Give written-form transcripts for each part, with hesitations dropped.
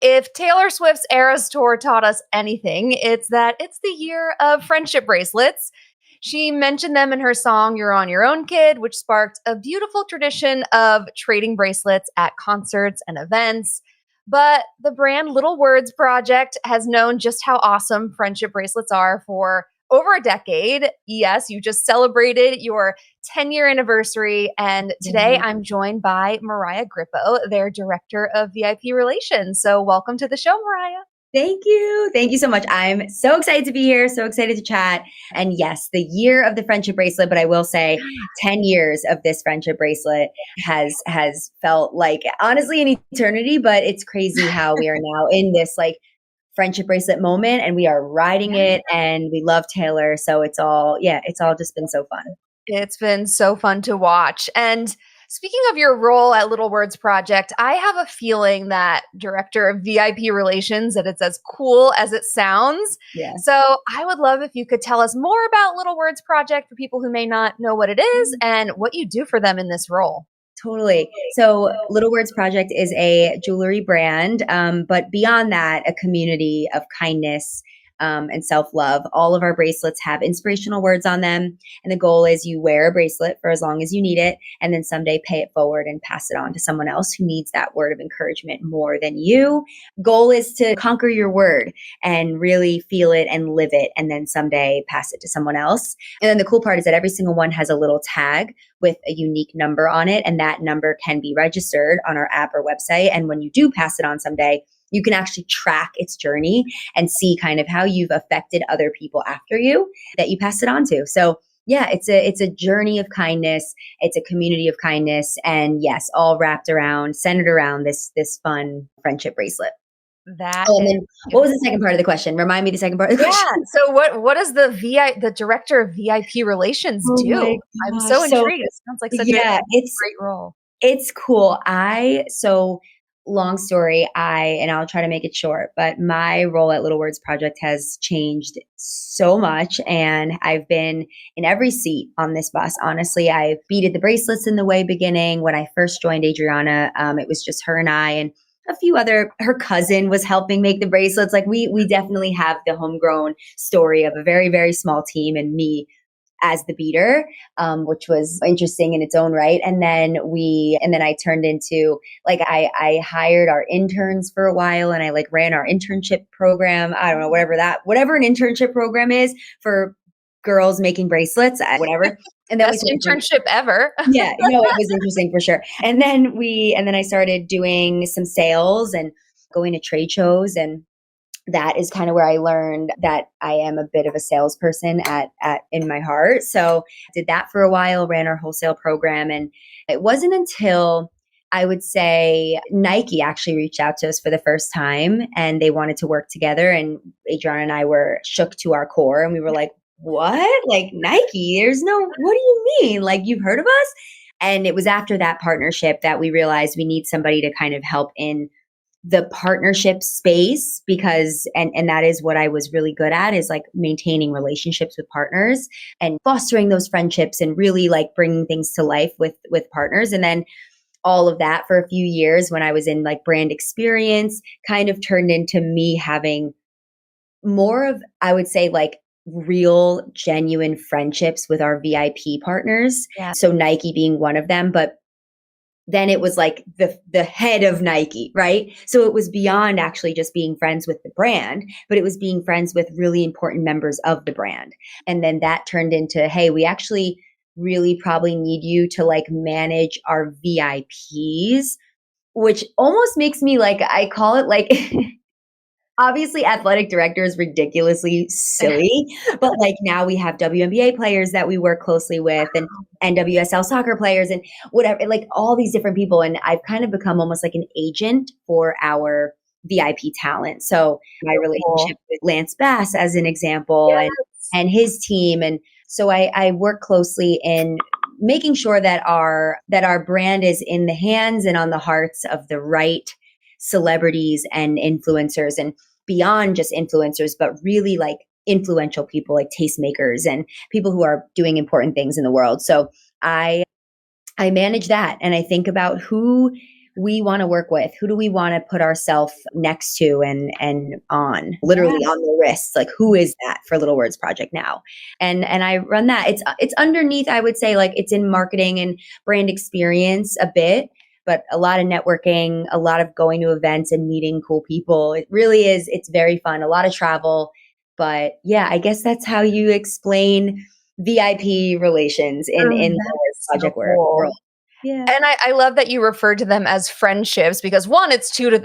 If Taylor Swift's Eras Tour taught us anything, it's that it's the year of friendship bracelets. She mentioned them in her song You're on Your Own, Kid, which sparked a beautiful tradition of trading bracelets at concerts and events. But the brand Little Words Project has known just how awesome friendship bracelets are for over a decade. Yes, you just celebrated your 10-year anniversary. And today I'm joined by Mariah Grippo, their Director of VIP Relations. So welcome to the show, Mariah. Thank you. Thank you so much. I'm so excited to be here. So excited to chat. And yes, the year of the friendship bracelet, but I will say 10 years of this friendship bracelet has felt like honestly an eternity, but it's crazy how we are now in this like friendship bracelet moment and we are riding it and we love Taylor. So it's all just been so fun. It's been so fun to watch. And speaking of your role at Little Words Project, I have a feeling that Director of VIP Relations, that it's as cool as it sounds. Yeah. So I would love if you could tell us more about Little Words Project for people who may not know what it is and what you do for them in this role. Totally. So Little Words Project is a jewelry brand, but beyond that, a community of kindness and self-love. All of our bracelets have inspirational words on them. And the goal is you wear a bracelet for as long as you need it, and then someday pay it forward and pass it on to someone else who needs that word of encouragement more than you. Goal is to conquer your word and really feel it and live it, and then someday pass it to someone else. And then the cool part is that every single one has a little tag with a unique number on it, and that number can be registered on our app or website. And when you do pass it on someday, you can actually track its journey and see kind of how you've affected other people after you that you passed it on to. So yeah, it's a journey of kindness. It's a community of kindness. And yes, all centered around this fun friendship bracelet. What was the second part of the question? Remind me the second part of the question. So what does the Director of VIP Relations do? I'm so intrigued. It sounds like such a great role. It's cool. Long story, and I'll try to make it short, but my role at Little Words Project has changed so much, and I've been in every seat on this bus. Honestly, I beaded the bracelets in the way beginning. When I first joined Adriana, it was just her and I, and a few her cousin was helping make the bracelets. Like we definitely have the homegrown story of a very, very small team and me as the beater, which was interesting in its own right. And then I turned into I hired our interns for a while, and I ran our internship program. I don't know, whatever an internship program is for girls making bracelets, whatever. And that was internship ever. Yeah, no, it was interesting for sure. And then I started doing some sales and going to trade shows, and that is kind of where I learned that I am a bit of a salesperson in my heart. So did that for a while, ran our wholesale program. And it wasn't until I would say Nike actually reached out to us for the first time, and they wanted to work together. And Adriana and I were shook to our core, and we were like, what? Like Nike? What do you mean? Like, you've heard of us? And it was after that partnership that we realized we need somebody to kind of help in the partnership space, because and that is what I was really good at, is maintaining relationships with partners and fostering those friendships and really bringing things to life with partners. And then all of that for a few years when I was in brand experience kind of turned into me having more of, I would say, real genuine friendships with our VIP partners. Yeah. So Nike being one of them, but then it was the head of Nike, right? So it was beyond actually just being friends with the brand, but it was being friends with really important members of the brand. And then that turned into, hey, we actually really probably need you to manage our VIPs, which almost makes me I call it obviously athletic director is ridiculously silly, but now we have WNBA players that we work closely with, and NWSL soccer players, and whatever, all these different people. And I've kind of become almost like an agent for our VIP talent. So my relationship with Lance Bass, as an example, and his team. And so I work closely in making sure that our brand is in the hands and on the hearts of the right celebrities and influencers, and beyond just influencers, but really influential people like tastemakers and people who are doing important things in the world. So I manage that, and I think about who we want to work with? Who do we want to put ourselves next to and on, literally Yes. on the wrist? Like, who is that for Little Words Project now? And I run that. It's underneath, I would say, like it's in marketing and brand experience a bit, but a lot of networking, a lot of going to events and meeting cool people. It really is. It's very fun. A lot of travel. But yeah, I guess that's how you explain VIP relations in the That's so project world. cool. Yeah. And I love that you referred to them as friendships because one, it's true to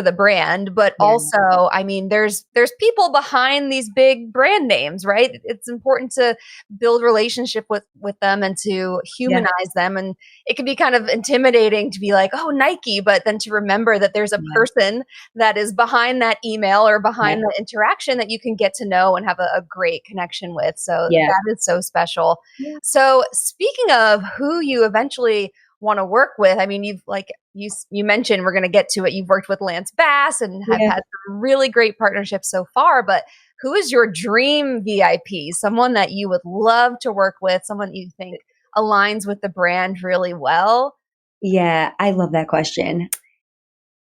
the brand, but Yeah. also, I mean, there's people behind these big brand names, right? It's important to build relationship with them and to Yeah. humanize them. And it can be kind of intimidating to be like, oh, Nike, but then to remember that there's a Yeah. person that is behind that email or behind Yeah. the interaction that you can get to know and have a great connection with. So Yeah. that is so special. Yeah. So speaking of who you eventually want to work with. I mean, you've like you mentioned we're going to get to it. You've worked with Lance Bass and have Yeah. had some really great partnerships so far, but who is your dream VIP? Someone that you would love to work with, someone you think aligns with the brand really well? Yeah, I love that question.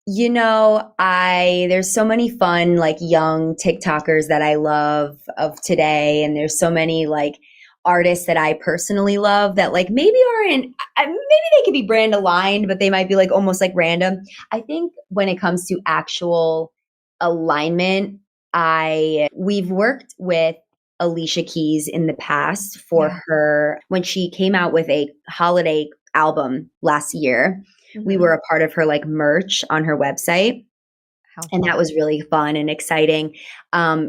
There's so many fun, like young TikTokers that I love of today. And there's so many like artists that I personally love that like maybe maybe they could be brand aligned, but they might be like almost like random. I think when it comes to actual alignment, we've worked with Alicia Keys in the past for Yeah. her when she came out with a holiday album last year. We were a part of her like merch on her website. How And fun. that was really fun and exciting.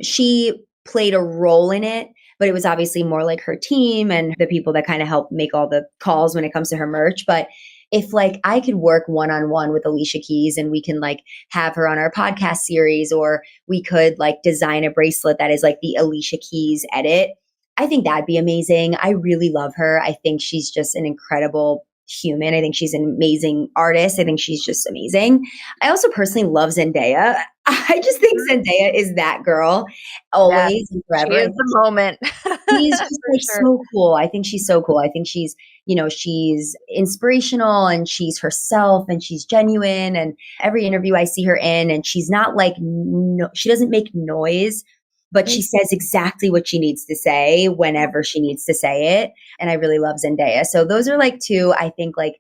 She played a role in it, but it was obviously more like her team and the people that kind of help make all the calls when it comes to her merch. But if like I could work one-on-one with Alicia Keys and we can like have her on our podcast series, or we could like design a bracelet that is like the Alicia Keys edit, I think that'd be amazing. I really love her. I think she's just an incredible human. I think she's an amazing artist. I think she's just amazing. I also personally love Zendaya. I just think Zendaya is that girl Yeah, always and she forever. is the moment. She's just For like sure. so cool. I think she's so cool. I think she's inspirational and she's herself and she's genuine. And every interview I see her in, and she's not like, no, she doesn't make noise, but she says exactly what she needs to say whenever she needs to say it. And I really love Zendaya. So those are like two, I think, like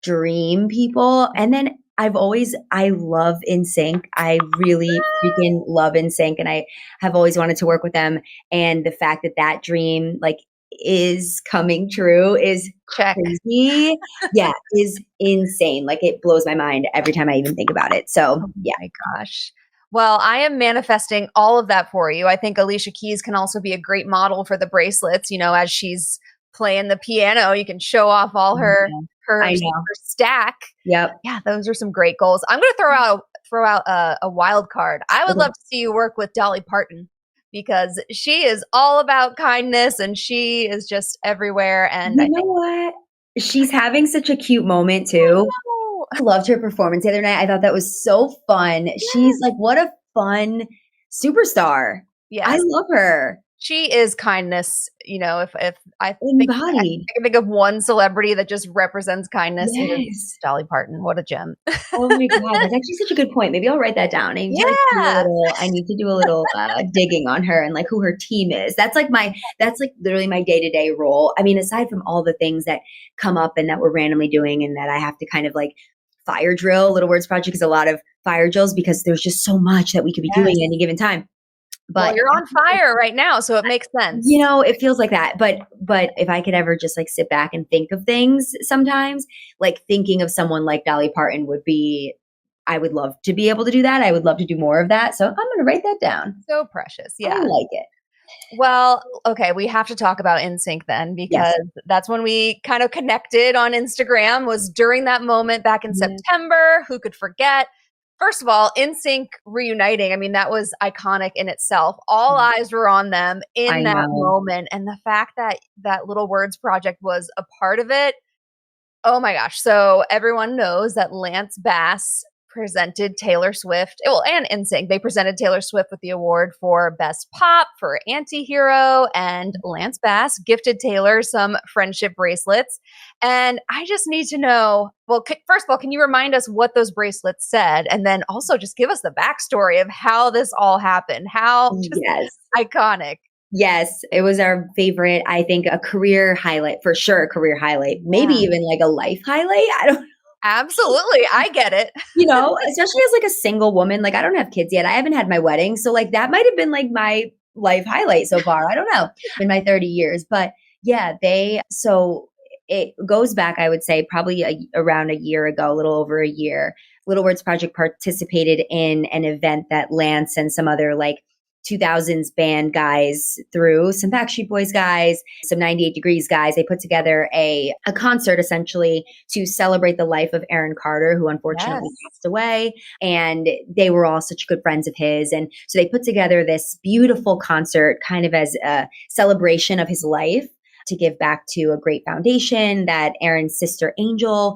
dream people. And then I love NSYNC. I really freaking love NSYNC, and I have always wanted to work with them. And the fact that that dream like is coming true is Check. crazy. Yeah, is insane. Like it blows my mind every time I even think about it. So Oh yeah. my gosh. Well, I am manifesting all of that for you. I think Alicia Keys can also be a great model for the bracelets. As she's playing the piano, you can show off all her Yeah, her, I her know. stack. Yep. Yeah, those are some great goals. I'm going to throw out a wild card. I would love to see you work with Dolly Parton because she is all about kindness and she is just everywhere. And You I know think, what? She's having such a cute moment too. oh, I loved her performance the other night. I thought that was so fun. She's like, what a fun superstar. I yes. love her. She is kindness. If I Embodied. can think of one celebrity that just represents kindness, it is Yes. Dolly Parton. What a gem. Oh my God. That's actually such a good point. Maybe I'll write that down. Yeah. I need to do a little digging on her and like who her team is. That's like literally my day-to-day role. I mean, aside from all the things that come up and that we're randomly doing and that I have to kind of like fire drill, Little Words Project is a lot of fire drills because there's just so much that we could be doing at any given time. Well, But you're on fire right now, so it makes sense. it feels like that. But if I could ever just like sit back and think of things sometimes, like thinking of someone like Dolly Parton I would love to be able to do that. I would love to do more of that. So I'm going to write that down. So precious. I Yeah. like it. Well, okay, we have to talk about NSYNC then because that's when we kind of connected on Instagram was during that moment back in September. Who could forget? First of all, NSYNC reuniting, I mean, that was iconic in itself. All eyes were on them in that moment. And the fact that that Little Words project was a part of it, oh my gosh. So everyone knows that Lance Bass presented Taylor Swift, well, and NSYNC, they presented Taylor Swift with the award for Best Pop for Antihero, and Lance Bass gifted Taylor some friendship bracelets. And I just need to know, well, first of all, can you remind us what those bracelets said? And then also just give us the backstory of how this all happened. How just Yes. iconic. Yes, it was our favorite. I think a career highlight, for sure, a career highlight, maybe Yeah. even like a life highlight. I don't, Absolutely. I get it. especially as like a single woman. Like I don't have kids yet. I haven't had my wedding. So like that might have been like my life highlight so far. I don't know, in my 30 years. But yeah, so it goes back, I would say, probably around a year ago, a little over a year. Little Words Project participated in an event that Lance and some other like 2000s band guys threw, some Backstreet Boys guys, some 98 Degrees guys. They put together a concert essentially to celebrate the life of Aaron Carter, who unfortunately passed away. And they were all such good friends of his. And so they put together this beautiful concert kind of as a celebration of his life to give back to a great foundation that Aaron's sister Angel,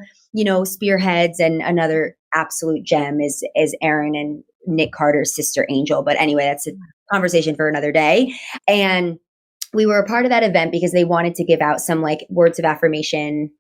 spearheads. And another absolute gem is Aaron and Nick Carter's sister Angel. But anyway, that's a conversation for another day. And we were a part of that event because they wanted to give out some like words of affirmation,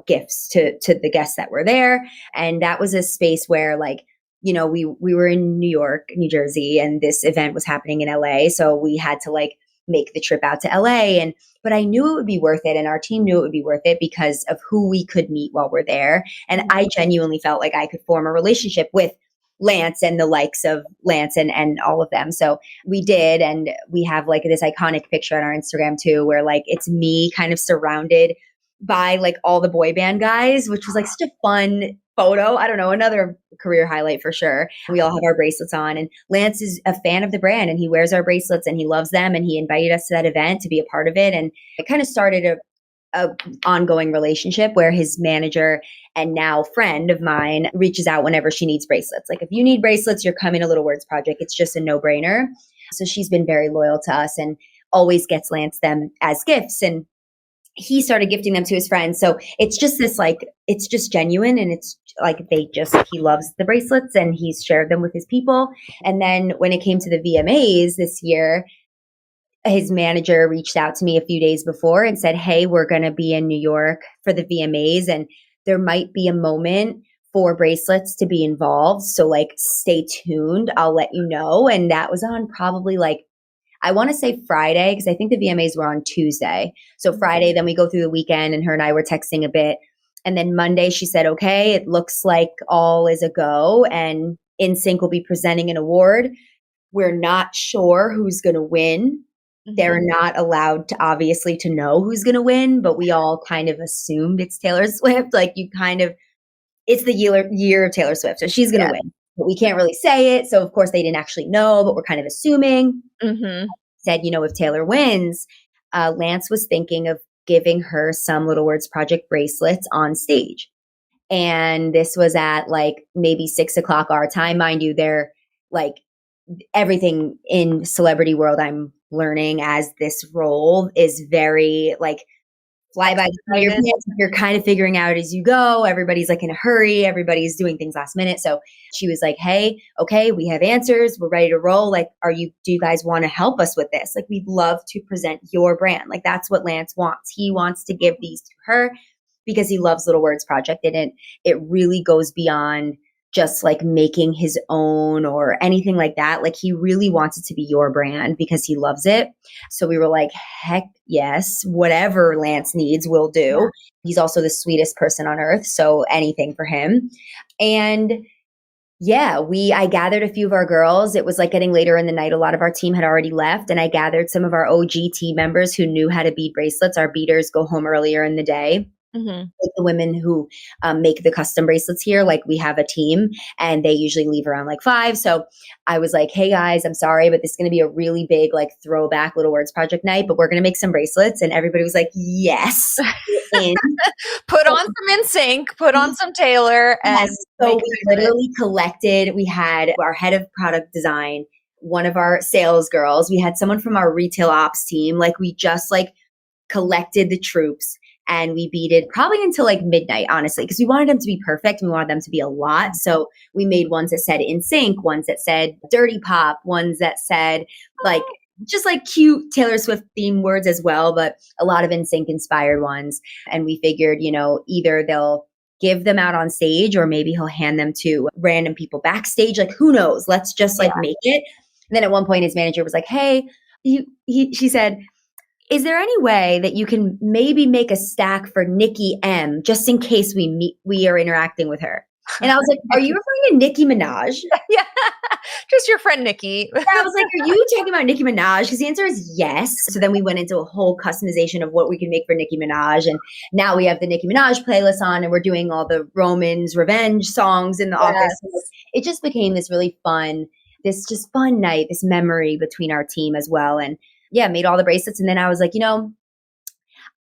gifts to the guests that were there. And that was a space where like, we were in New York, New Jersey, and this event was happening in LA. So we had to like make the trip out to LA. But I knew it would be worth it. And our team knew it would be worth it because of who we could meet while we're there. And I genuinely felt like I could form a relationship with Lance and the likes of Lance and all of them. So we did. And we have like this iconic picture on our Instagram too, where like it's me kind of surrounded by like all the boy band guys, which was like such a fun photo. I don't know, another career highlight for sure. We all have our bracelets on, and Lance is a fan of the brand and he wears our bracelets and he loves them. And he invited us to that event to be a part of it. And it kind of started a ongoing relationship where his manager and now friend of mine reaches out whenever she needs bracelets. Like if you need bracelets, you're coming to Little Words Project. It's just a no-brainer. So she's been very loyal to us and always gets Lance them as gifts. And he started gifting them to his friends. So it's just this like, it's just genuine. And it's like, he loves the bracelets and he's shared them with his people. And then when it came to the VMAs this year, his manager reached out to me a few days before and said, hey, we're going to be in New York for the VMAs and there might be a moment for bracelets to be involved. So like, stay tuned. I'll let you know. And that was on probably like, I want to say Friday, because I think the VMAs were on Tuesday. So Friday, then we go through the weekend and her and I were texting a bit. And then Monday she said, okay, it looks like all is a go and NSYNC will be presenting an award. We're not sure who's going to win. They're not allowed to obviously to know who's going to win, but we all kind of assumed it's Taylor Swift. Like it's the year of Taylor Swift. So she's going to win, but we can't really say it. So of course they didn't actually know, but we're kind of assuming. Said, if Taylor wins, Lance was thinking of giving her some Little Words Project bracelets on stage. And this was at like maybe 6:00 our time. Mind you, they're like everything in celebrity world I'm learning as this role is very like fly by the seat of your pants. You're kind of figuring out as you go. Everybody's like in a hurry. Everybody's doing things last minute. So she was like, hey, okay, we have answers. We're ready to roll. Like, do you guys want to help us with this? Like, we'd love to present your brand. Like, that's what Lance wants. He wants to give these to her because he loves Little Words Project. And it really goes beyond just like making his own or anything like that. Like he really wants it to be your brand because he loves it. So we were like, heck yes, whatever Lance needs, we'll do. Yeah. He's also the sweetest person on earth. So anything for him. And yeah, I gathered a few of our girls. It was like getting later in the night. A lot of our team had already left. And I gathered some of our OG team members who knew how to bead bracelets. Our beaters go home earlier in the day. Like the women who make the custom bracelets here, like we have a team and they usually leave around like 5. So I was like, hey guys, I'm sorry, but this is going to be a really big like throwback Little Words Project night, but we're going to make some bracelets. And everybody was like, yes. Put on some NSYNC, put on some Taylor. And so we literally collected, we had our head of product design, one of our sales girls, we had someone from our retail ops team. Like we just like collected the troops and we beaded probably until like midnight, honestly, because we wanted them to be perfect. We wanted them to be a lot. So we made ones that said NSYNC, ones that said dirty pop, ones that said like just like cute Taylor Swift themed words as well, but a lot of NSYNC inspired ones. And we figured, either they'll give them out on stage or maybe he'll hand them to random people backstage. Like, who knows? Let's just like make it. And then at one point his manager was like, hey, she said, is there any way that you can maybe make a stack for Nikki M just in case we are interacting with her? And I was like, are you referring to Nicki Minaj? Yeah, just your friend Nikki. Yeah, I was like, are you talking about Nicki Minaj? Because the answer is yes. So then we went into a whole customization of what we can make for Nicki Minaj. And now we have the Nicki Minaj playlist on and we're doing all the Roman's Revenge songs in the office. So it just became this really fun night, this memory between our team as well. And yeah, made all the bracelets. And then I was like,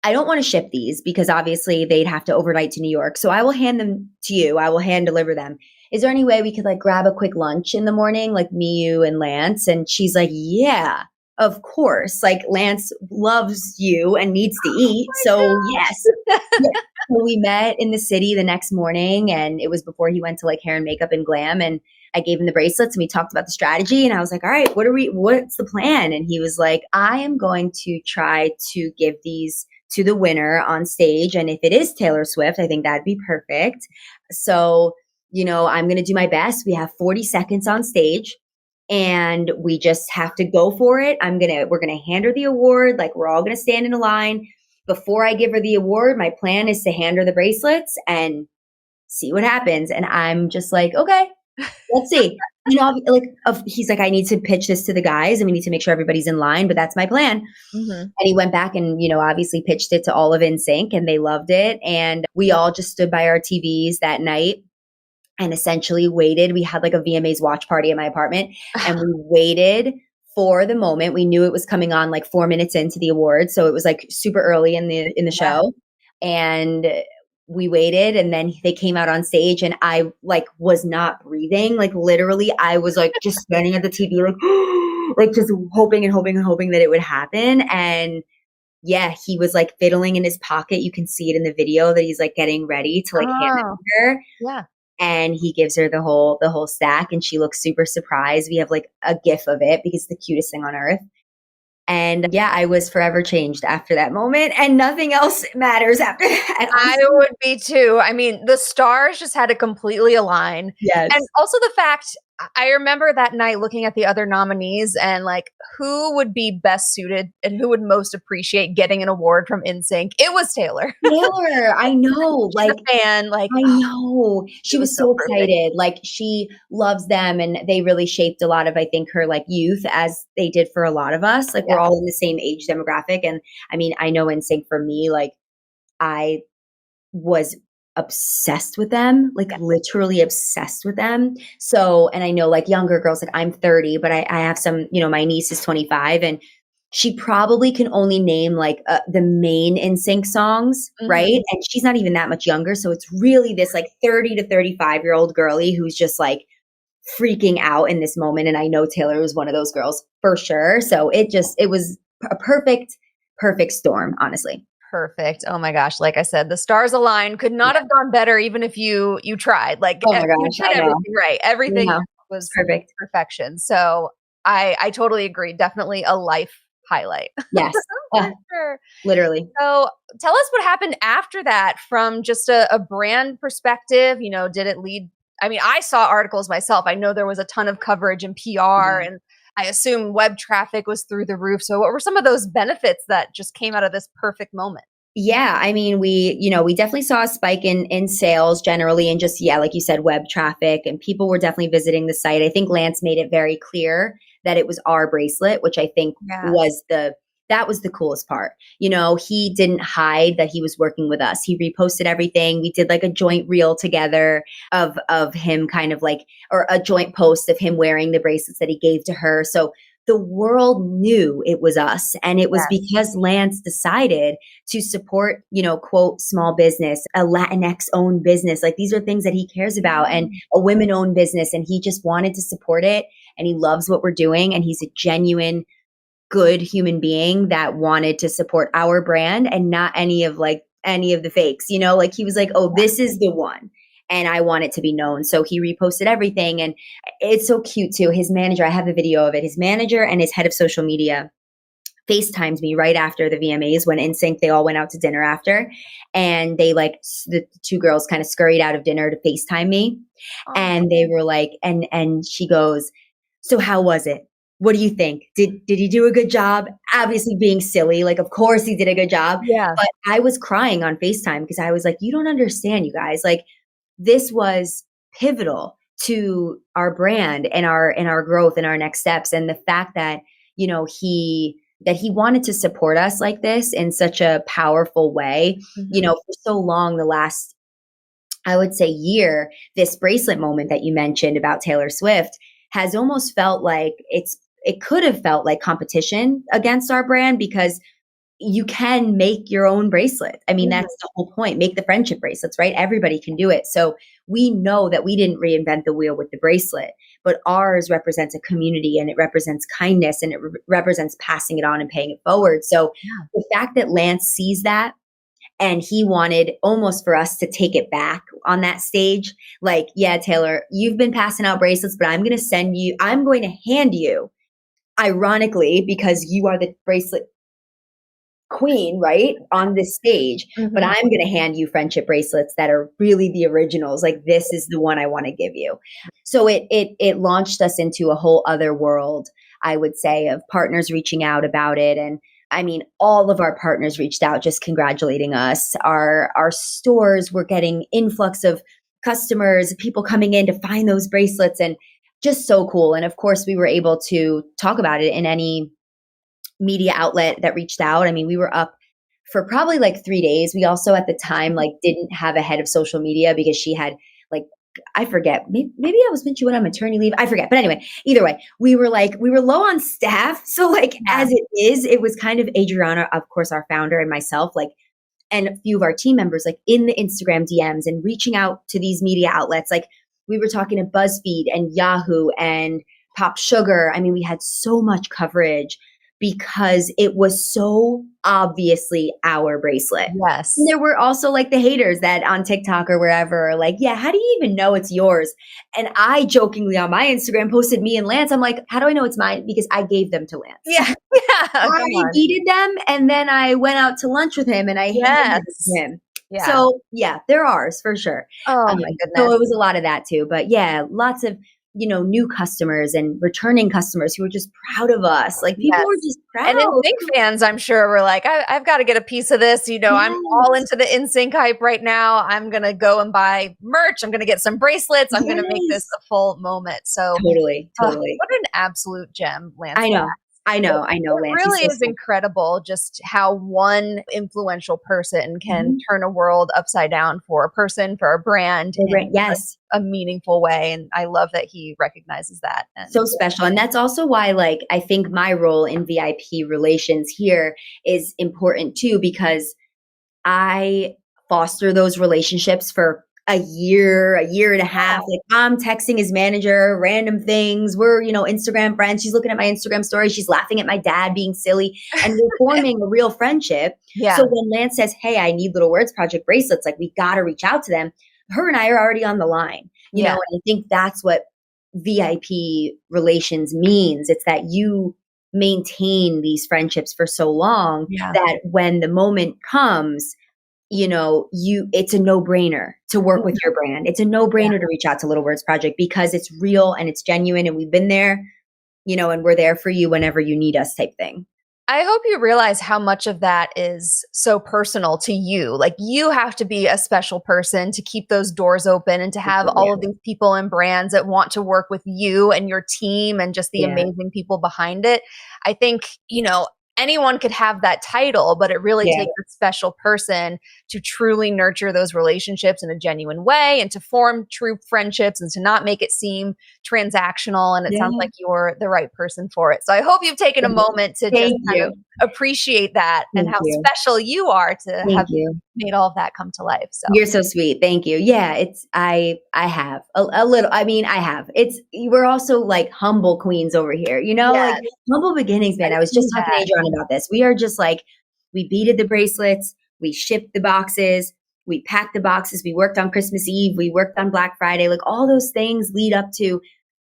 I don't want to ship these because obviously they'd have to overnight to New York. So I will hand them to you. I will hand deliver them. Is there any way we could like grab a quick lunch in the morning, like me, you, and Lance? And she's like, yeah, of course. Like Lance loves you and needs to eat. So yes. Yeah. So we met in the city the next morning and it was before he went to like hair and makeup and glam. And I gave him the bracelets and we talked about the strategy and I was like, all right, what's the plan? And he was like, I am going to try to give these to the winner on stage. And if it is Taylor Swift, I think that'd be perfect. So, I'm going to do my best. We have 40 seconds on stage and we just have to go for it. We're going to hand her the award. Like we're all going to stand in a line. Before I give her the award, my plan is to hand her the bracelets and see what happens. And I'm just like, okay, let's see. He's like, I need to pitch this to the guys and we need to make sure everybody's in line, but that's my plan. Mm-hmm. And he went back and, obviously pitched it to all of NSYNC and they loved it. And we all just stood by our TVs that night and essentially waited. We had like a VMAs watch party at my apartment and we waited for the moment. We knew it was coming on like 4 minutes into the awards. So it was like super early in the show. And we waited and then they came out on stage and I like was not breathing. Like literally I was like just standing at the TV, like just hoping that it would happen. And yeah, he was like fiddling in his pocket. You can see it in the video that he's like getting ready to like hand it to her. Yeah. And he gives her the whole stack and she looks super surprised. We have like a gif of it because it's the cutest thing on earth. And yeah, I was forever changed after that moment and nothing else matters after that. I would be too. I mean, the stars just had to completely align. Yes. And also the fact, I remember that night looking at the other nominees and like who would be best suited and who would most appreciate getting an award from NSYNC. It was Taylor. Taylor, I know. She's a fan, like I know. She was so excited. Like she loves them and they really shaped a lot of, I think, her like youth as they did for a lot of us. Like we're all in the same age demographic. And I mean, I know NSYNC for me, like I was obsessed with them, like literally obsessed with them. So, and I know like younger girls, like I'm 30, but I have some, my niece is 25 and she probably can only name like the main NSYNC songs, right? And she's not even that much younger. So it's really this like 30 to 35-year-old girly who's just like freaking out in this moment. And I know Taylor was one of those girls for sure. So it was a perfect storm, honestly. Perfect. Oh my gosh. Like I said, the stars aligned. Could not have gone better even if you tried. Like oh my gosh, you did everything right. Everything was perfect. Perfection. So I totally agree. Definitely a life highlight. Yes. Sure. Literally. So tell us what happened after that from just a brand perspective. Did it lead? I mean, I saw articles myself. I know there was a ton of coverage and PR and I assume web traffic was through the roof. So what were some of those benefits that just came out of this perfect moment? Yeah, I mean, we definitely saw a spike in sales generally and just, like you said, web traffic and people were definitely visiting the site. I think Lance made it very clear that it was our bracelet, which I think was the coolest part. He didn't hide that he was working with us. He reposted everything. We did like a joint reel together of him kind of like, or a joint post of him wearing the bracelets that he gave to her. So the world knew it was us. And it was because Lance decided to support, quote, small business, a Latinx owned business. Like these are things that he cares about and a women owned business. And he just wanted to support it. And he loves what we're doing. And he's a genuine, good human being that wanted to support our brand and not any of like any of the fakes, you know, like he was like, oh, this is the one. And I want it to be known. So he reposted everything. And it's so cute too. His manager, I have the video of it. His manager and his head of social media FaceTimed me right after the VMAs when NSYNC, they all went out to dinner after. And they like, the two girls kind of scurried out of dinner to FaceTime me. Oh. And they were like, and she goes, so how was it? What do you think? Did he do a good job? Obviously being silly. Like, of course he did a good job. Yeah. But I was crying on FaceTime because I was like, you don't understand, you guys. Like, this was pivotal to our brand and our growth and our next steps. And the fact that, you know, he wanted to support us like this in such a powerful way, you know, for so long, the last, I would say, year, this bracelet moment that you mentioned about Taylor Swift has almost felt like it could have felt like competition against our brand, because you can make your own bracelet. I mean, that's the whole point. Make the friendship bracelets, right? Everybody can do it. So we know that we didn't reinvent the wheel with the bracelet, but ours represents a community, and it represents kindness, and it represents passing it on and paying it forward. So the fact that Lance sees that, and he wanted almost for us to take it back on that stage. Like, yeah, Taylor, you've been passing out bracelets, but I'm going to hand you, ironically, because you are the bracelet queen, right, on this stage, but I'm going to hand you friendship bracelets that are really the originals. Like, this is the one I want to give you. So it launched us into a whole other world, I would say, of partners reaching out about it. And I mean, all of our partners reached out just congratulating us. Our stores were getting influx of customers, people coming in to find those bracelets, and just so cool. And of course, we were able to talk about it in any media outlet that reached out. I mean, we were up for probably like 3 days. We also at the time like didn't have a head of social media because she had like, I forget, maybe I was when she went on maternity leave. I forget. But anyway, either way, we were low on staff. So like as it is, it was kind of Adriana, of course, our founder, and myself, like, and a few of our team members, like in the Instagram DMs and reaching out to these media outlets. Like we were talking to BuzzFeed and Yahoo and Pop Sugar. I mean, we had so much coverage because it was so obviously our bracelet. Yes. And there were also like the haters that on TikTok or wherever are like, yeah, how do you even know it's yours? And I jokingly on my Instagram posted me and Lance. I'm like, how do I know it's mine? Because I gave them to Lance. Yeah. I needed them. And then I went out to lunch with him and I handed them to him. Yeah. So yeah, they're ours for sure. Oh my goodness. So it was a lot of that too. But yeah, lots of, you know, new customers and returning customers who were just proud of us. Like people were just proud. And NSYNC fans, I'm sure, were like, I've got to get a piece of this. You know, I'm all into the NSYNC hype right now. I'm going to go and buy merch. I'm going to get some bracelets. I'm going to make this a full moment. So totally. What an absolute gem, Lance. I know. It Lance, really is incredible just how one influential person can turn a world upside down for a person, for a brand, in a meaningful way. And I love that he recognizes that. And so special. And that's also why, like, I think my role in VIP relations here is important too, because I foster those relationships for a year and a half. Like I'm texting his manager, random things. We're, you know, Instagram friends. She's looking at my Instagram story. She's laughing at my dad being silly, and we're forming a real friendship. Yeah. So when Lance says, hey, I need Little Words Project bracelets, like we got to reach out to them. Her and I are already on the line, you know, and I think that's what VIP relations means. It's that you maintain these friendships for so long that when the moment comes, you know, it's a no-brainer to work with your brand. It's a no-brainer to reach out to Little Words Project because it's real and it's genuine and we've been there, you know, and we're there for you whenever you need us type thing. I hope you realize how much of that is so personal to you. Like you have to be a special person to keep those doors open and to have all of these people and brands that want to work with you and your team and just the amazing people behind it. I think, you know, anyone could have that title, but it really takes a special person to truly nurture those relationships in a genuine way and to form true friendships and to not make it seem transactional. And it sounds like you're the right person for it. So I hope you've taken a moment to just kind of appreciate that and how special you are to have made all of that come to life. So you're so sweet. Thank you. Yeah, I have a little, I mean, we're also like humble queens over here, you know, like humble beginnings, man. I was just talking to Adriana about this. We are just like, we beaded the bracelets. we shipped the boxes, we packed the boxes, we worked on Christmas Eve, we worked on Black Friday, like all those things lead up to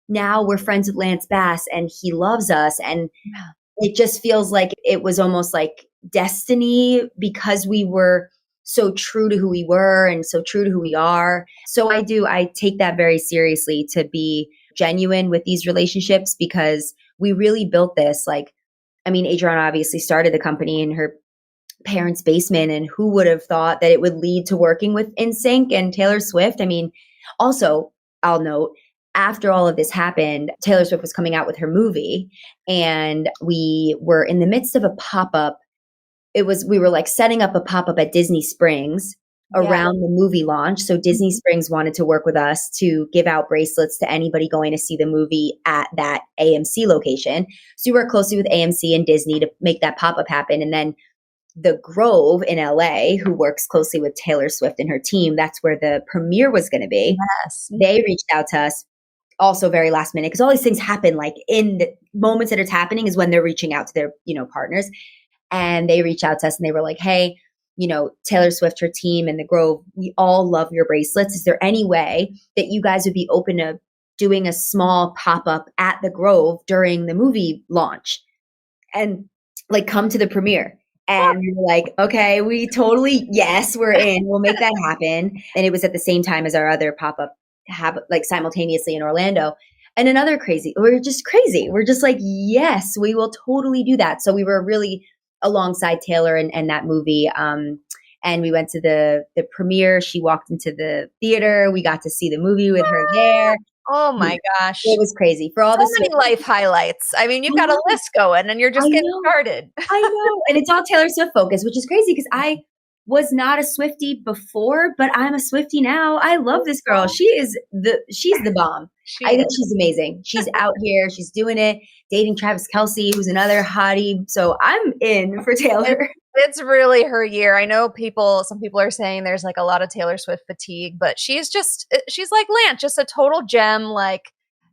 now we're friends with Lance Bass and he loves us. And Yeah. it just feels like it was almost like destiny because we were so true to who we were and so true to who we are. So I take that very seriously to be genuine with these relationships because we really built this. Like, I mean, Adriana obviously started the company in her parents' basement, and who would have thought that it would lead to working with NSYNC and Taylor Swift? I mean, also, I'll note, after all of this happened, Taylor Swift was coming out with her movie, and we were in the midst of a pop-up. We were like setting up a pop-up at Disney Springs around the movie launch. So Disney Springs wanted to work with us to give out bracelets to anybody going to see the movie at that AMC location. So we worked closely with AMC and Disney to make that pop-up happen. And then the Grove in LA, who works closely with Taylor Swift and her team, that's where the premiere was going to be. Yes. They reached out to us also very last minute because all these things happen like in the moments that it's happening is when they're reaching out to their, partners. And they reached out to us and they were like, hey, Taylor Swift, her team and the Grove, we all love your bracelets. Is there any way that you guys would be open to doing a small pop-up at the Grove during the movie launch and like come to the premiere? And we were like, okay, yes, we're in. We'll make that happen. And it was at the same time as our other pop-up, like simultaneously in Orlando. And we're just crazy. We're just like, yes, we will totally do that. So we were really alongside Taylor and that movie. And we went to the premiere. She walked into the theater. We got to see the movie with her there. Oh my gosh. It was crazy. For all so many life highlights. I mean, you've got a list going and you're just getting started. I know. And it's all Taylor Swift focused, which is crazy because I was not a Swiftie before, but I'm a Swiftie now. I love this girl. She's the bomb. I think she's amazing. She's out here. She's doing it, dating Travis Kelce, who's another hottie. So I'm in for Taylor. It's really her year. I know some people are saying there's like a lot of Taylor Swift fatigue, but she's like Lance, just a total gem, like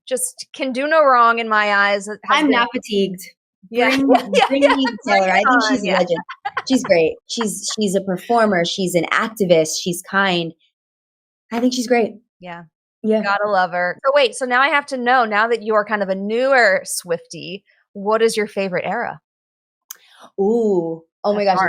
just can do no wrong in my eyes. I'm not fatigued. Yeah. Bring me Taylor. I think she's a legend. She's great. She's a performer. She's an activist. She's kind. I think she's great. Yeah. Yeah. Gotta love her. So wait, so now I have to know, now that you are kind of a newer Swiftie, what is your favorite era? Ooh. Oh my gosh,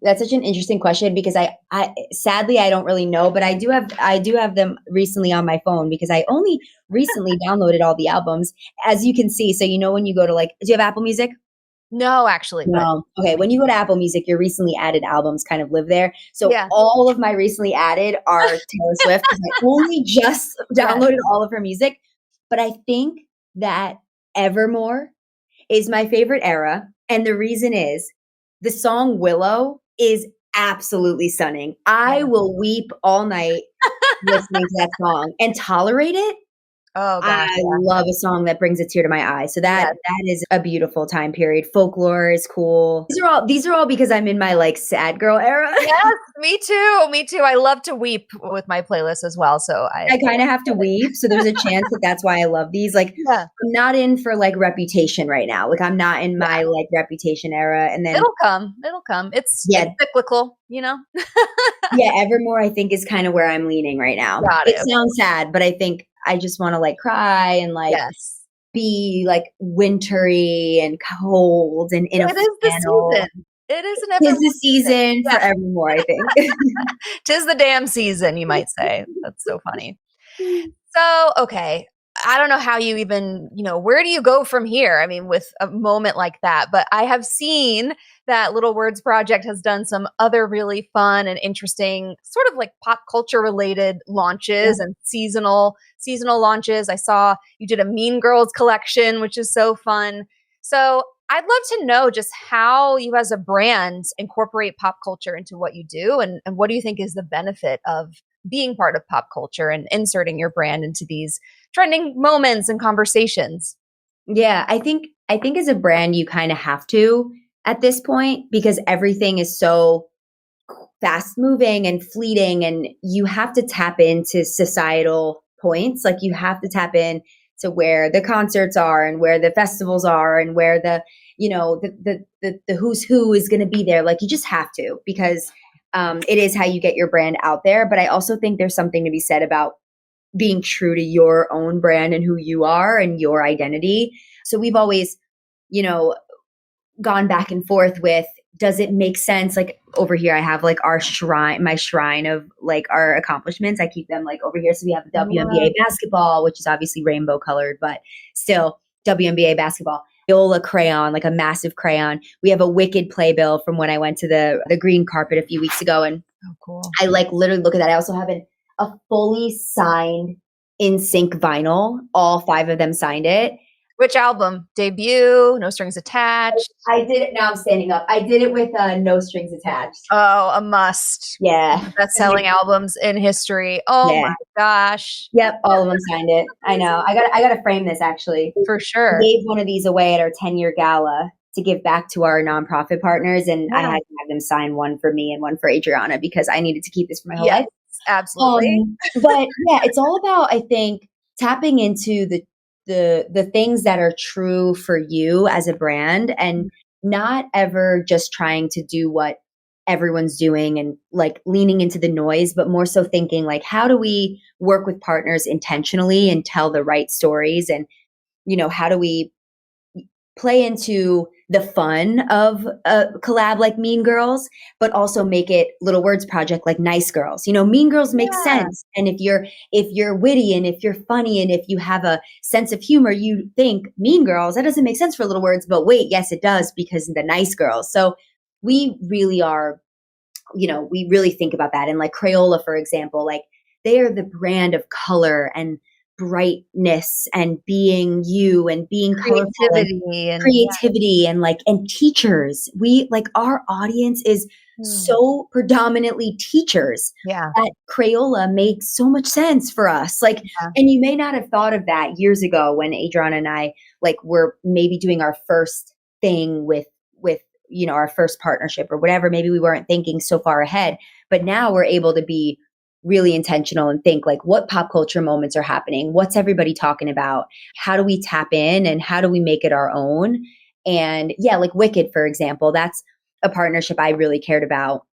that's such an interesting question because I sadly I don't really know, but I do have them recently on my phone because I only recently downloaded all the albums, as you can see. So when you go to do you have Apple Music? No, actually. No. Okay, when you go to Apple Music, your recently added albums kind of live there. So all of my recently added are Taylor Swift because I only just downloaded all of her music. But I think that Evermore is my favorite era, and the reason is the song Willow is absolutely stunning. I will weep all night listening to that song and Tolerate It. Oh, gosh, I love a song that brings a tear to my eye. So that is a beautiful time period. Folklore is cool. These are all because I'm in my sad girl era. Yes, me too. I love to weep with my playlist as well. So I kind of have to weep. So there's a chance that's why I love these. I'm not in for Reputation right now. I'm not in my Reputation era. And then it'll come. It's cyclical, Yeah, Evermore I think is kind of where I'm leaning right now. It sounds sad, but I think I just want to cry and be wintry and cold and in a flannel. It is the season for Evermore, I think. 'Tis the damn season, you might say. That's so funny. So, okay. I don't know how you even, where do you go from here? I mean, with a moment like that, but I have seen that Little Words Project has done some other really fun and interesting sort of pop culture related launches and seasonal launches. I saw you did a Mean Girls collection, which is so fun. So I'd love to know just how you as a brand incorporate pop culture into what you do, and what do you think is the benefit of being part of pop culture and inserting your brand into these trending moments and conversations? Yeah, I think as a brand, you kind of have to at this point because everything is so fast moving and fleeting, and you have to tap into societal points. You have to tap in to where the concerts are and where the festivals are and where the who's who is going to be there. You just have to, because it is how you get your brand out there. But I also think there's something to be said about being true to your own brand and who you are and your identity. So we've always, you know, gone back and forth with, does it make sense? Like over here, I have like our shrine, my shrine of like our accomplishments. I keep them like over here. So we have the WNBA basketball, which is obviously rainbow colored, but still WNBA basketball. Viola crayon, like a massive crayon. We have a Wicked playbill from when I went to the green carpet a few weeks ago. And cool. I like literally look at that. I also have a fully signed NSYNC vinyl. All 5 of them signed it. Which album? Debut, No Strings Attached? I did it. Now I'm standing up. I did it with No Strings Attached. Oh, a must. Yeah. Best-selling albums in history. Oh my gosh. Yep. All of them signed it. I know. I got to frame this actually. For sure. We gave one of these away at our 10-year gala to give back to our nonprofit partners. And I had to have them sign one for me and one for Adriana because I needed to keep this for my whole life. Absolutely. But yeah, it's all about, I think, tapping into the things that are true for you as a brand and not ever just trying to do what everyone's doing and like leaning into the noise, but more so thinking like, how do we work with partners intentionally and tell the right stories? And, you know, how do we play into the fun of a collab like Mean Girls, but also make it Little Words Project like Nice Girls. You know, Mean Girls make sense. And if you're witty and if you're funny and if you have a sense of humor, you think Mean Girls, that doesn't make sense for Little Words, but wait, yes, it does because the Nice Girls. So we really are, you know, we really think about that. And like Crayola, for example, like they are the brand of color and brightness and being you and being creativity and like, and teachers. We like our audience is so predominantly teachers that Crayola makes so much sense for us. Like, and you may not have thought of that years ago when Adriana and I like were maybe doing our first thing with, you know, our first partnership or whatever. Maybe we weren't thinking so far ahead, but now we're able to be really intentional and think like what pop culture moments are happening, what's everybody talking about, how do we tap in and how do we make it our own. And yeah, like Wicked, for example, that's a partnership I really cared about.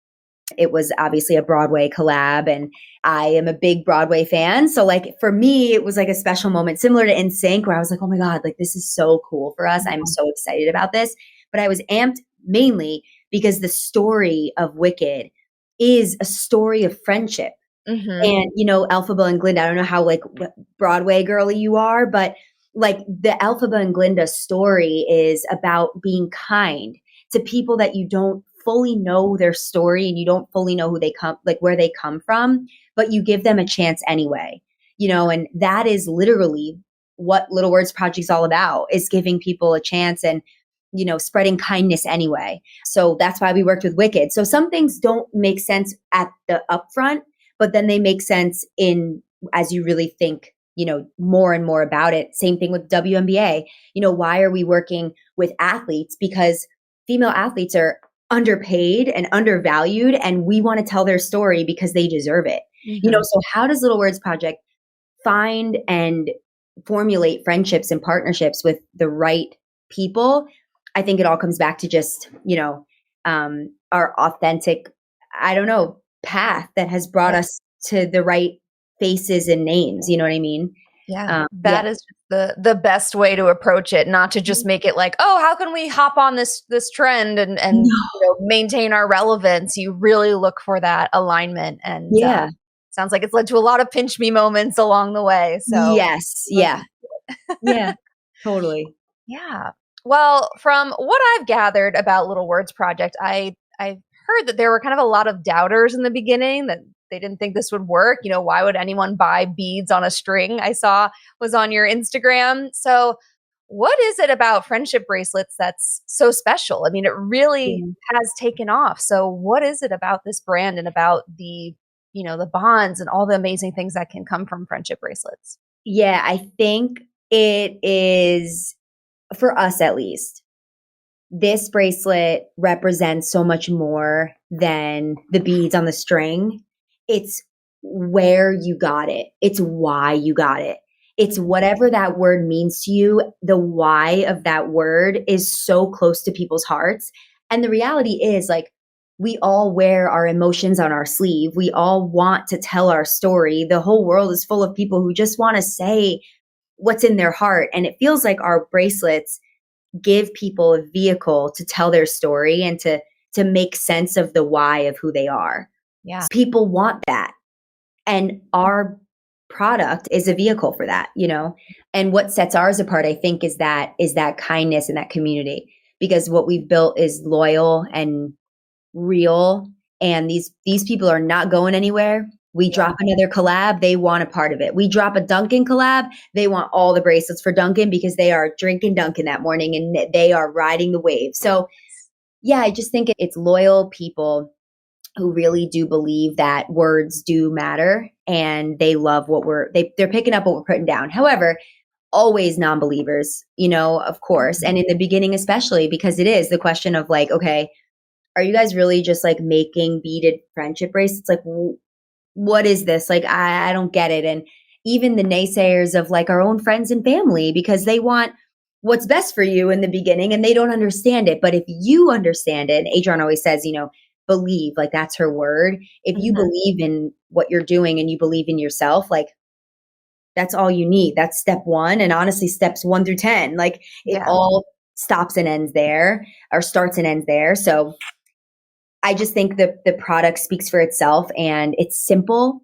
It was obviously a Broadway collab and I am a big Broadway fan. So like for me, it was like a special moment similar to NSYNC where I was like, oh my God, like this is so cool for us. I'm so excited about this. But I was amped mainly because the story of Wicked is a story of friendship. And, you know, Elphaba and Glinda, I don't know how like Broadway girly you are, but like the Elphaba and Glinda story is about being kind to people that you don't fully know their story and you don't fully know who they come, like where they come from, but you give them a chance anyway, you know, and that is literally what Little Words Project is all about, is giving people a chance and, you know, spreading kindness anyway. So that's why we worked with Wicked. So some things don't make sense at the upfront, but then they make sense in as you really think, you know, more and more about it. Same thing with WNBA. You know, why are we working with athletes? Because female athletes are underpaid and undervalued, and we want to tell their story because they deserve it. You know, so how does Little Words Project find and formulate friendships and partnerships with the right people? I think it all comes back to just, you know, our authentic, I don't know, path that has brought us to the right faces and names. You know what I mean? Yeah. That is the best way to approach it, not to just make it like, oh, how can we hop on this trend and you know, maintain our relevance? You really look for that alignment. And sounds like it's led to a lot of pinch me moments along the way. So yes. Yeah. Yeah, totally. Yeah. Well, from what I've gathered about Little Words Project, I've heard that there were kind of a lot of doubters in the beginning, that they didn't think this would work. You know, why would anyone buy beads on a string? I saw was on your Instagram. So what is it about friendship bracelets that's so special? I mean, it really has taken off. So what is it about this brand and about the, you know, the bonds and all the amazing things that can come from friendship bracelets? Yeah, I think it is, for us at least, this bracelet represents so much more than the beads on the string. It's where you got it. It's why you got it. It's whatever that word means to you. The why of that word is so close to people's hearts. And the reality is, like, we all wear our emotions on our sleeve. We all want to tell our story. The whole world is full of people who just want to say what's in their heart. And it feels like our bracelets give people a vehicle to tell their story and to make sense of the why of who they are. Yeah. People want that. And our product is a vehicle for that, you know? And what sets ours apart, I think, is that kindness and that community. Because what we've built is loyal and real. And these people are not going anywhere. We drop another collab, they want a part of it. We drop a Dunkin' collab, they want all the bracelets for Dunkin' because they are drinking Dunkin' that morning and they are riding the wave. So yeah, I just think it's loyal people who really do believe that words do matter and they love what they're picking up what we're putting down. However, always non-believers, you know, of course. And in the beginning, especially because it is the question of like, okay, are you guys really just like making beaded friendship bracelets? Like, what is this? Like, I don't get it. And even the naysayers of like our own friends and family, because they want what's best for you in the beginning and they don't understand it. But if you understand it, and Adriana always says, you know, believe, like that's her word. If you believe in what you're doing and you believe in yourself, like that's all you need. That's step one. And honestly, steps 1 through 10, like it all stops and ends there, or starts and ends there. So I just think the product speaks for itself and it's simple,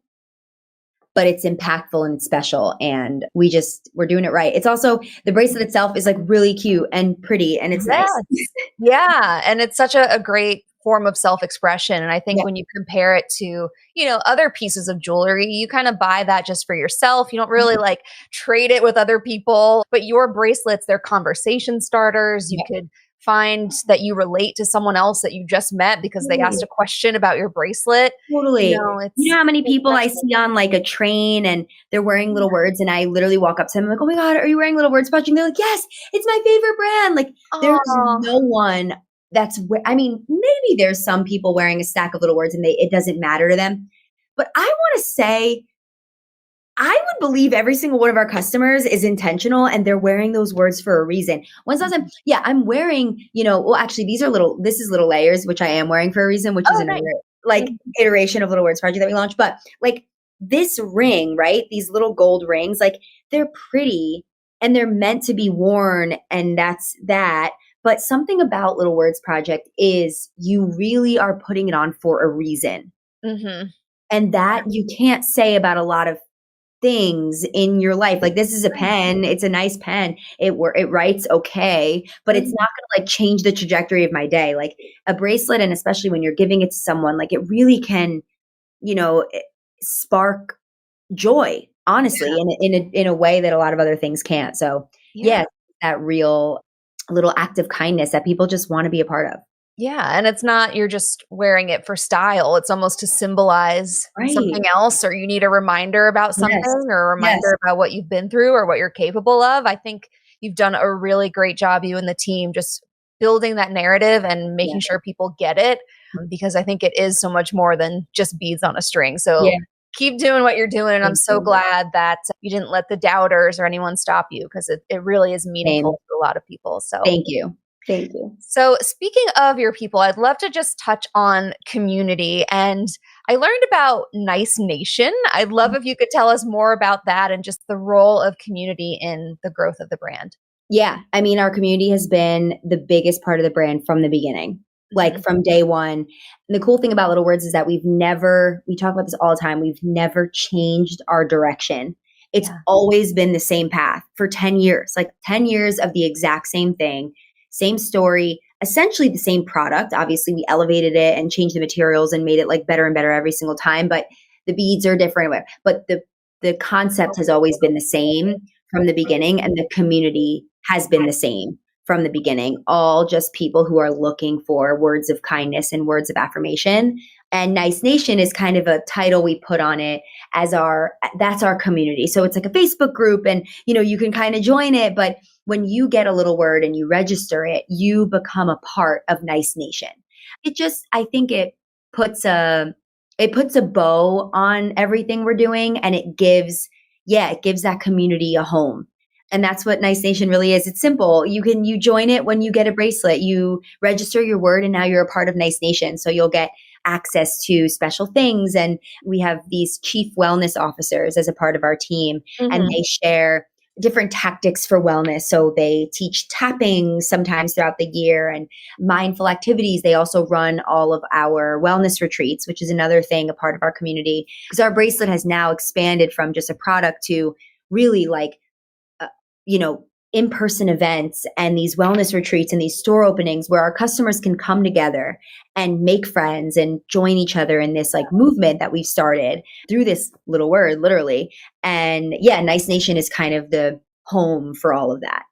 but it's impactful and special. And we're doing it right. It's also, the bracelet itself is like really cute and pretty and it's nice. Yeah. And it's such a great form of self-expression. And I think when you compare it to, you know, other pieces of jewelry, you kind of buy that just for yourself. You don't really like trade it with other people, but your bracelets, they're conversation starters. You could find that you relate to someone else that you just met because they asked a question about your bracelet. Totally. You know how many people I see on like a train and they're wearing little words and I literally walk up to them like, oh my God, are you wearing little words watching? They're like, yes, it's my favorite brand. Like there's no one I mean, maybe there's some people wearing a stack of little words and it doesn't matter to them. But I want to say, I would believe every single one of our customers is intentional and they're wearing those words for a reason. Once I was like, yeah, I'm wearing, you know, well, actually, this is little layers, which I am wearing for a reason, which is like iteration of Little Words project that we launched. But like this ring, right? These little gold rings, like they're pretty and they're meant to be worn. And that's that. But something about Little Words project is you really are putting it on for a reason. And that you can't say about a lot of things in your life. Like this is a pen, it's a nice pen, it writes okay, but it's not gonna like change the trajectory of my day. Like a bracelet, and especially when you're giving it to someone, like it really can, you know, spark joy, honestly, in a way that a lot of other things can't. So that real little act of kindness that people just want to be a part of. Yeah, and it's not you're just wearing it for style. It's almost to symbolize something else, or you need a reminder about something, or a reminder about what you've been through or what you're capable of. I think you've done a really great job, you and the team, just building that narrative and making sure people get it, because I think it is so much more than just beads on a string. So keep doing what you're doing. And I'm so glad that you didn't let the doubters or anyone stop you, because it really is meaningful to a lot of people. So thank you. Thank you. So speaking of your people, I'd love to just touch on community. And I learned about Nice Nation. I'd love if you could tell us more about that and just the role of community in the growth of the brand. Yeah. I mean, our community has been the biggest part of the brand from the beginning, like from day one. And the cool thing about Little Words is that we talk about this all the time. We've never changed our direction. It's always been the same path for 10 years, like 10 years of the exact same thing. Same story, essentially the same product. Obviously, we elevated it and changed the materials and made it like better and better every single time. But the beads are different. But the concept has always been the same from the beginning, and the community has been the same from the beginning. All just people who are looking for words of kindness and words of affirmation. And Nice Nation is kind of a title we put on it as that's our community. So it's like a Facebook group, and you know, you can kind of join it, but when you get a little word and you register it, you become a part of Nice Nation. I think it puts a bow on everything we're doing, and it gives that community a home. And that's what Nice Nation really is. It's simple. You join it when you get a bracelet. You register your word and now you're a part of Nice Nation. So you'll get access to special things. And we have these chief wellness officers as a part of our team, and they share different tactics for wellness. So they teach tapping sometimes throughout the year and mindful activities. They also run all of our wellness retreats, which is another thing, a part of our community, because our bracelet has now expanded from just a product to really like, in-person events and these wellness retreats and these store openings where our customers can come together and make friends and join each other in this like movement that we've started through this little word, literally. And yeah, Nice Nation is kind of the home for all of that.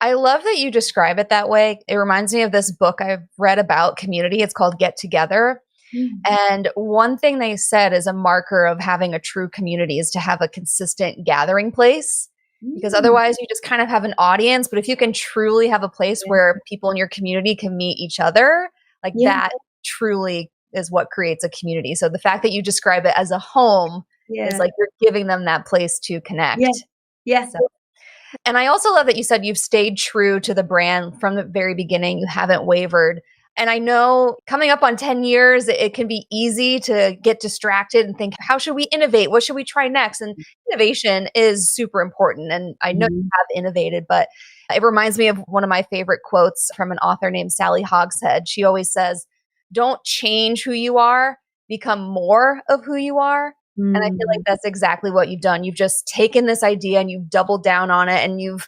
I love that you describe it that way. It reminds me of this book I've read about community. It's called Get Together. And one thing they said is a marker of having a true community is to have a consistent gathering place. Because otherwise you just kind of have an audience. But if you can truly have a place where people in your community can meet each other, like that truly is what creates a community. So the fact that you describe it as a home is like you're giving them that place to connect. Yeah. So, and I also love that you said you've stayed true to the brand from the very beginning. You haven't wavered. And I know coming up on 10 years, it can be easy to get distracted and think, how should we innovate? What should we try next? And innovation is super important. And I know you have innovated, but it reminds me of one of my favorite quotes from an author named Sally Hogshead. She always says, don't change who you are, become more of who you are. And I feel like that's exactly what you've done. You've just taken this idea and you've doubled down on it, and you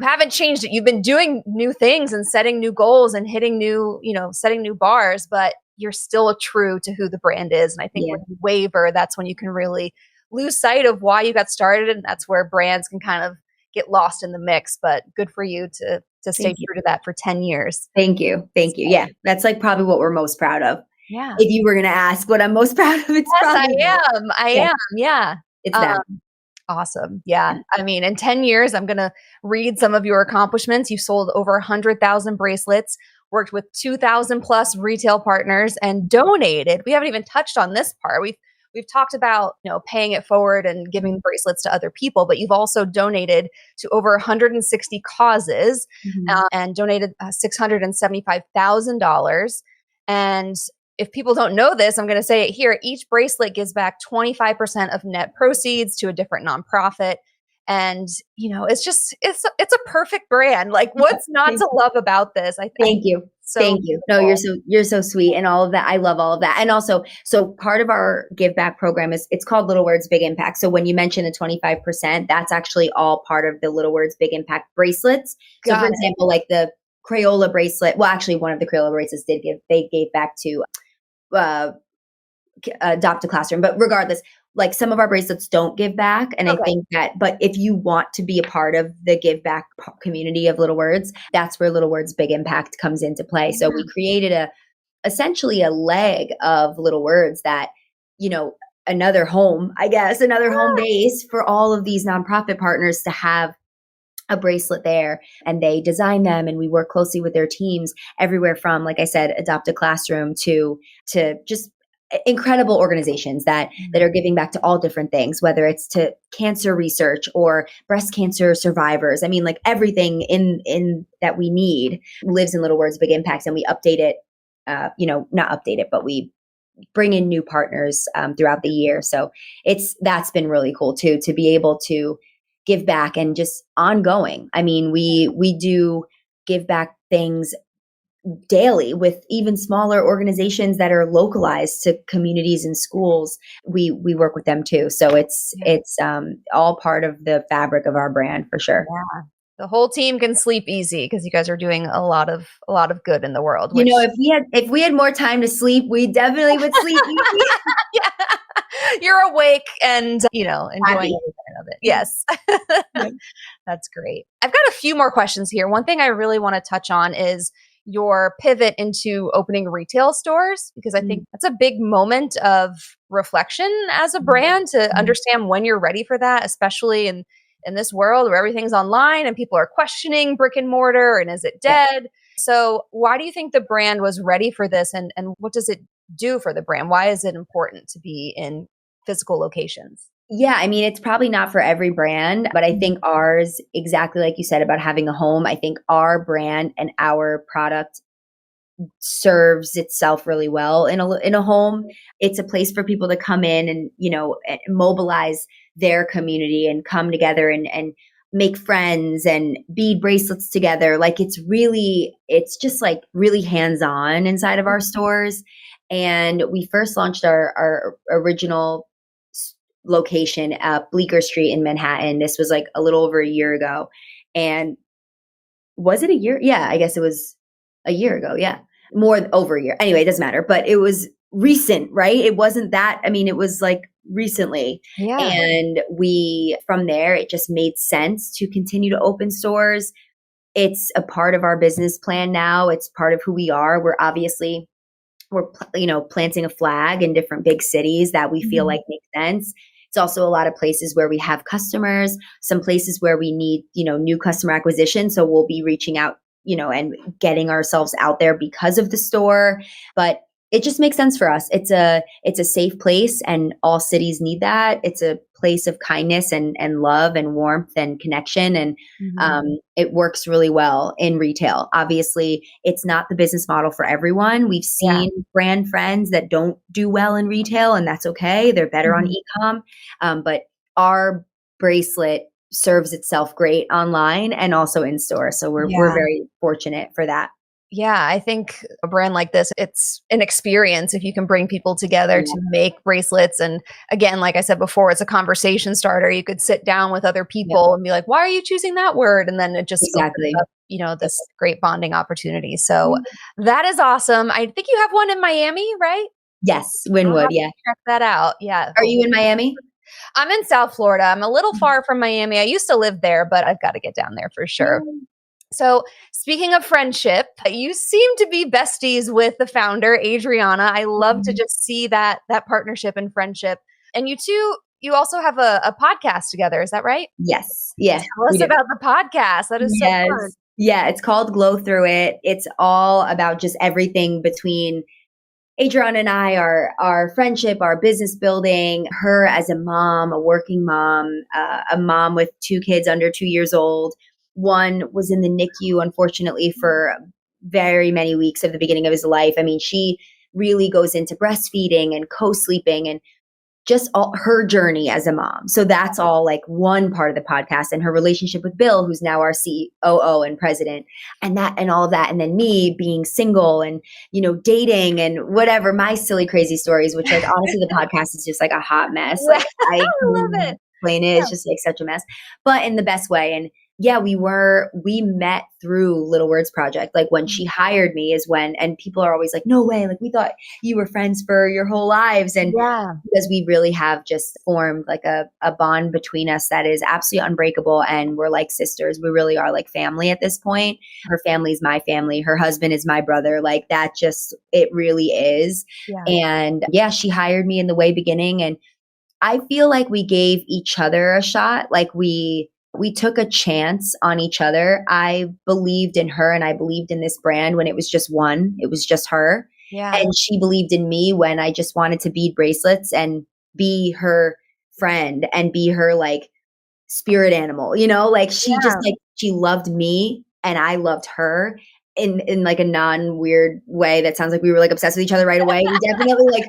haven't changed it. You've been doing new things and setting new goals and hitting new, setting new bars, but you're still true to who the brand is. And I think when you waver, that's when you can really lose sight of why you got started. And that's where brands can kind of get lost in the mix. But good for you to stay true to that for 10 years. Thank you. Yeah. That's like probably what we're most proud of. Yeah. If you were going to ask what I'm most proud of, it's probably I am. Yeah. It's that. Awesome. Yeah. I mean, in 10 years, I'm going to read some of your accomplishments. You sold over 100,000 bracelets, worked with 2,000 plus retail partners, and donated. We haven't even touched on this part. We've talked about, paying it forward and giving bracelets to other people, but you've also donated to over 160 causes and donated $675,000. And if people don't know this, I'm going to say it here. Each bracelet gives back 25% of net proceeds to a different nonprofit. And, it's a perfect brand. Like, what's not to love about this? Thank you. Thank you. No, you're so sweet, and all of that. I love all of that. And also, so part of our give back program it's called Little Words Big Impact. So when you mention the 25%, that's actually all part of the Little Words Big Impact bracelets. So for example, like the Crayola bracelet, well, actually one of the Crayola bracelets they gave back to Adopt a Classroom. But regardless, like some of our bracelets don't give back. And I think that, but if you want to be a part of the give back community of Little Words, that's where Little Words Big Impact comes into play. So we created essentially a leg of Little Words that, another home, another home base for all of these nonprofit partners to have a bracelet there, and they design them, and we work closely with their teams everywhere from, like I said, Adopt a Classroom to just incredible organizations that are giving back to all different things, whether it's to cancer research or breast cancer survivors. I mean, like everything in that we need lives in Little Words Big Impacts, and we update it, not update it, but we bring in new partners throughout the year. So that's been really cool too, to be able to give back and just ongoing. I mean, we do give back things daily with even smaller organizations that are localized to communities and schools. We work with them too. So it's all part of the fabric of our brand for sure. Yeah. The whole team can sleep easy because you guys are doing a lot of good in the world. If we had more time to sleep, we definitely would sleep easy. Yeah. You're awake and, enjoying every minute of it. Yes. That's great. I've got a few more questions here. One thing I really want to touch on is your pivot into opening retail stores, because I think that's a big moment of reflection as a brand to understand when you're ready for that, especially in this world where everything's online and people are questioning brick and mortar and is it dead? So why do you think the brand was ready for this, and what does it do for the brand? Why is it important to be in physical locations? Yeah, I mean, it's probably not for every brand, but I think ours, exactly like you said about having a home, I think our brand and our product serves itself really well in a home. It's a place for people to come in and, mobilize their community and come together and make friends and bead bracelets together. Like it's just like really hands-on inside of our stores. And we first launched our original location at Bleecker Street in Manhattan. This was like a little over a year ago. And was it a year? Yeah, I guess it was a year ago. Yeah. More over a year. Anyway, it doesn't matter, but it was recent, right? It wasn't that, I mean, it was like recently. Yeah. And from there, it just made sense to continue to open stores. It's a part of our business plan now. It's part of who we are. We're planting a flag in different big cities that we feel like make sense. It's also a lot of places where we have customers, some places where we need, new customer acquisition. So we'll be reaching out, and getting ourselves out there because of the store. But it just makes sense for us. It's a safe place, and all cities need that. It's a place of kindness and love and warmth and connection. And it works really well in retail. Obviously, it's not the business model for everyone. We've seen brand friends that don't do well in retail, and that's okay. They're better on e-com. But our bracelet serves itself great online and also in store. So we're very fortunate for that. Yeah, I think a brand like this, it's an experience if you can bring people together to make bracelets. And again, like I said before, it's a conversation starter. You could sit down with other people and be like, why are you choosing that word? And then it just opens up, this great bonding opportunity. So that is awesome. I think you have one in Miami, right? Yes, Wynwood. Yeah. Check that out. Yeah. Are you in Miami? I'm in South Florida. I'm a little far from Miami. I used to live there, but I've got to get down there for sure. So speaking of friendship, you seem to be besties with the founder, Adriana. I love to just see that partnership and friendship. And you two, you also have a podcast together. Is that right? Yes. Yeah. Tell us about the podcast. That is so fun. Yeah. It's called Glow Through It. It's all about just everything between Adriana and I, our friendship, our business building, her as a mom, a working mom, a mom with 2 kids under 2 years old. One was in the NICU, unfortunately, for very many weeks of the beginning of his life. I mean, she really goes into breastfeeding and co-sleeping and just all her journey as a mom. So that's all like one part of the podcast, and her relationship with Bill, who's now our COO and president, and all of that. And then me being single and, dating and whatever, my silly, crazy stories, which like honestly, the podcast is just like a hot mess. Like I love it. Explain it. It's just like such a mess, but in the best way. And yeah, we met through Little Words Project. Like when she hired me is when, and people are always like, no way. Like we thought you were friends for your whole lives. And because we really have just formed like a bond between us that is absolutely unbreakable. And we're like sisters. We really are like family at this point. Her family is my family. Her husband is my brother. Like that it really is. And she hired me in the way beginning. And I feel like we gave each other a shot. Like we took a chance on each other. I believed in her and I believed in this brand when it was just one. It was just her. Yeah. And she believed in me when I just wanted to bead bracelets and be her friend and be her like spirit animal, like she just like, she loved me and I loved her in like a non-weird way that sounds like we were like obsessed with each other right away. We definitely like,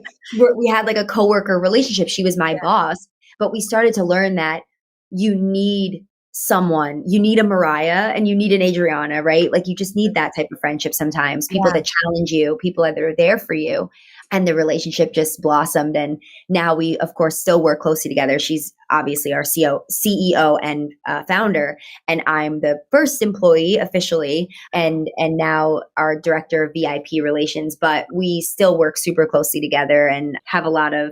we had like a coworker relationship. She was my boss, but we started to learn that you need a Mariah and you need an Adriana, right? Like you just need that type of friendship sometimes. People that challenge you, people that are there for you. And the relationship just blossomed. And now we, of course, still work closely together. She's obviously our CEO and founder. And I'm the first employee officially. And now our director of VIP relations. But we still work super closely together and have a lot of,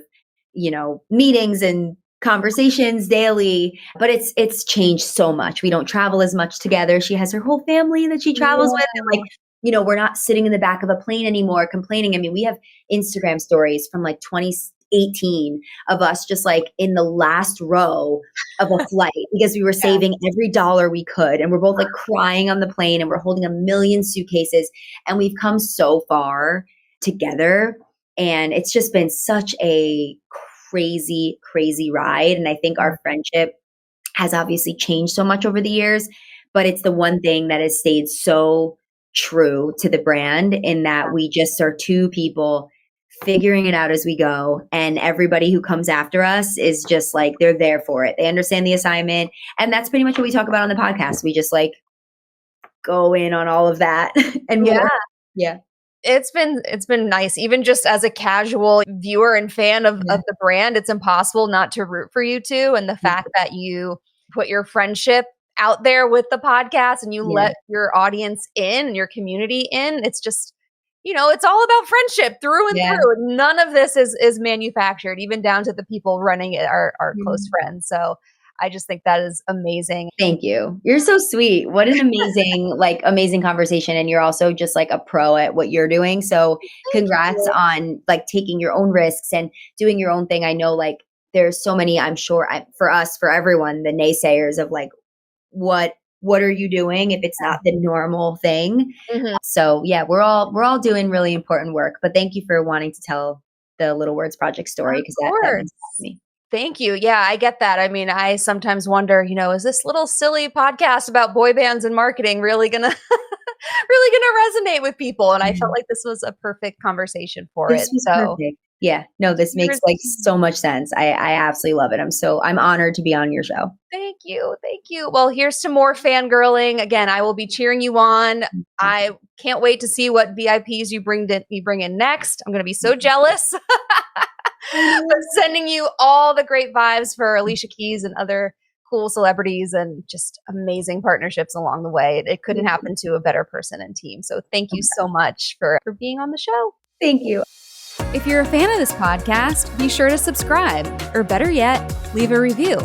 meetings and conversations daily, but it's changed so much. We don't travel as much together. She has her whole family that she travels with. And like, we're not sitting in the back of a plane anymore complaining. I mean, we have Instagram stories from like 2018 of us just like in the last row of a flight because we were saving every dollar we could. And we're both like crying on the plane and we're holding a million suitcases. And we've come so far together. And it's just been such a crazy, crazy ride. And I think our friendship has obviously changed so much over the years, but it's the one thing that has stayed so true to the brand, in that we just are two people figuring it out as we go. And everybody who comes after us is just like, they're there for it. They understand the assignment. And that's pretty much what we talk about on the podcast. We just like go in on all of that and more. Yeah. It's been nice. Even just as a casual viewer and fan of the brand, it's impossible not to root for you two. And the fact that you put your friendship out there with the podcast and you let your audience in and your community in, it's just, it's all about friendship through and through. None of this is manufactured, even down to the people running it are close friends. So I just think that is amazing. Thank you. You're so sweet. What an amazing conversation. And you're also just like a pro at what you're doing. So congrats on like taking your own risks and doing your own thing. I know like there's so many, I'm sure for us, for everyone, the naysayers of like, what are you doing if it's not the normal thing? Mm-hmm. So yeah, we're all doing really important work, but thank you for wanting to tell the Little Words Project story, because that means to me. Thank you. Yeah, I get that. I mean, I sometimes wonder, is this little silly podcast about boy bands and marketing really gonna resonate with people? And I felt like this was a perfect conversation for it. So perfect. Yeah, no, this makes like so much sense. I absolutely love it. I'm honored to be on your show. Thank you. Thank you. Well, here's some more fangirling. Again, I will be cheering you on. I can't wait to see what VIPs you bring in next. I'm going to be so jealous. But sending you all the great vibes for Alicia Keys and other cool celebrities and just amazing partnerships along the way. It couldn't happen to a better person and team. So thank you so much for being on the show. Thank you. If you're a fan of this podcast, be sure to subscribe, or better yet, leave a review.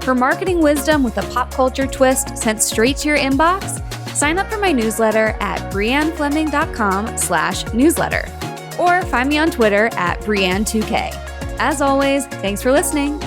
For marketing wisdom with a pop culture twist sent straight to your inbox, sign up for my newsletter at briannefleming.com/newsletter, or find me on Twitter at Brianne2K. As always, thanks for listening.